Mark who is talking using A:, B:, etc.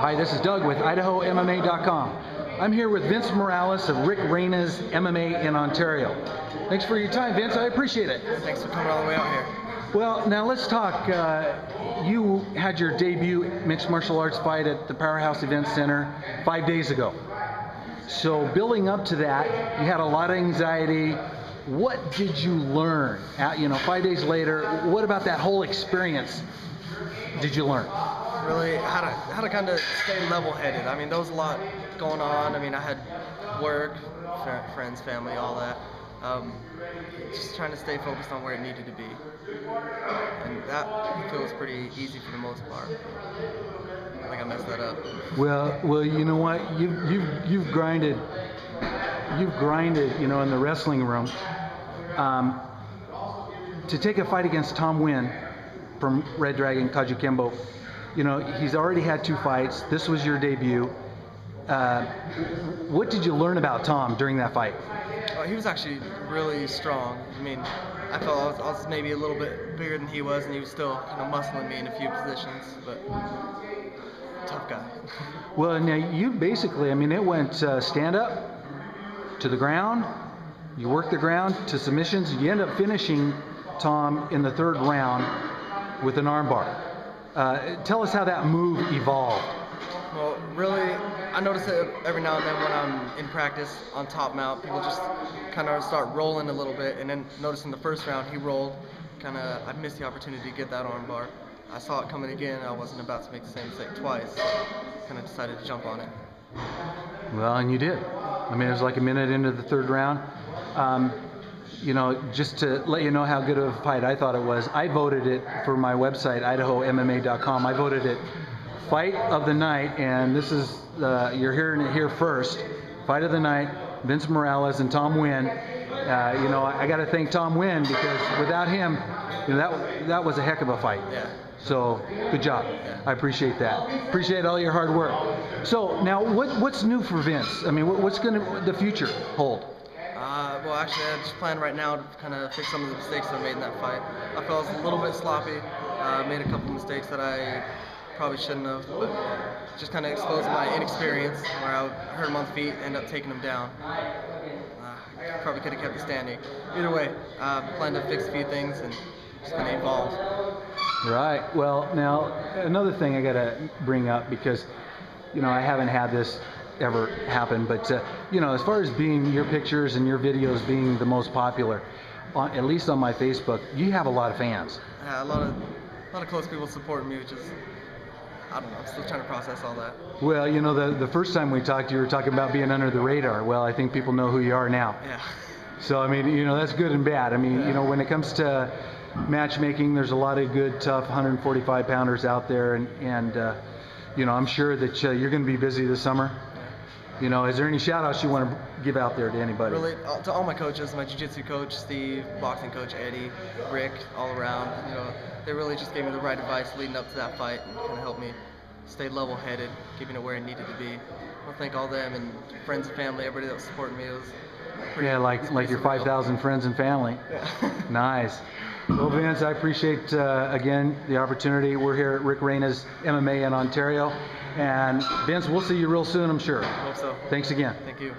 A: Hi, this is Doug with IdahoMMA.com. I'm here with Vince Morales of Reyna's MMA in Ontario. Thanks for your time, Vince. I appreciate it.
B: Thanks for coming all the way out here.
A: Well, now let's talk. You had your debut mixed martial arts fight at the PowerHouse Event Center 5 days ago. So building up to that, you had a lot of anxiety. What did you learn? 5 days later, what about that whole experience did you learn?
B: Really, how to kind of stay level-headed. I mean, there was a lot going on. I mean, I had work, friends, family, all that. Just trying to stay focused on where it needed to be, and that feels pretty easy for the most part. I think I messed that up.
A: Well, you know what? You've grinded, in the wrestling room. To take a fight against Tom Nguyen from Red Dragon Kajukenbo, he's already had 2 fights. This was your debut. What did you learn about Tom during that fight?
B: He was actually really strong. I mean, I felt I was maybe a little bit bigger than he was, and he was still kind of muscling me in a few positions, but tough guy.
A: Well, now you basically, it went stand up, to the ground, you worked the ground to submissions, you end up finishing Tom in the 3rd round with an armbar. Tell us how that move evolved.
B: Well, really, I notice it every now and then when I'm in practice on top mount. People just kind of start rolling a little bit, and then notice in the 1st round he rolled. I missed the opportunity to get that arm bar. I saw it coming again. I wasn't about to make the same mistake twice, so kind of decided to jump on it.
A: Well, and you did. It was like a minute into the 3rd round. Just to let you know how good of a fight I thought it was, I voted it for my website, IdahoMMA.com. I voted it Fight of the Night, and this is, you're hearing it here first. Fight of the Night, Vince Morales and Tom Nguyen. I got to thank Tom Nguyen, because without him, that was a heck of a fight.
B: Yeah.
A: So, good job.
B: Yeah.
A: I appreciate that. Appreciate all your hard work. So, now, what's new for Vince? What's going to the future hold?
B: Well, actually, I just plan right now to kind of fix some of the mistakes I made in that fight. I felt I was a little bit sloppy. Made a couple mistakes that I probably shouldn't have, but just kind of exposed my inexperience, where I hurt him on the feet, end up taking him down. Probably could have kept it standing. Either way, plan to fix a few things and just kind of evolve.
A: Right. Well, now another thing I got to bring up, because I haven't had this ever happen, but as far as being your pictures and your videos being the most popular, at least on my Facebook, you have a lot of fans.
B: Yeah, a lot of close people supporting me, which is, I don't know, I'm still trying to process all that.
A: Well, the first time we talked, you were talking about being under the radar. Well, I think people know who you are now.
B: Yeah.
A: So, that's good and bad. When it comes to matchmaking, there's a lot of good, tough 145-pounders out there, and I'm sure that you're going to be busy this summer. Is there any shout-outs you want to give out there to anybody?
B: Really, to all my coaches, my jiu-jitsu coach, Steve, boxing coach, Eddie, Rick, all around. They really just gave me the right advice leading up to that fight and kind of helped me stay level-headed, keeping it where it needed to be. I want to thank all them and friends and family, everybody that was supporting me. It was pretty, like your 5,000 friends and family. Yeah.
A: Nice. Well, Vince, I appreciate, again, the opportunity. We're here at Reyna's MMA in Ontario. And Vince, we'll see you real soon, I'm sure.
B: I hope so.
A: Thanks again.
B: Thank you.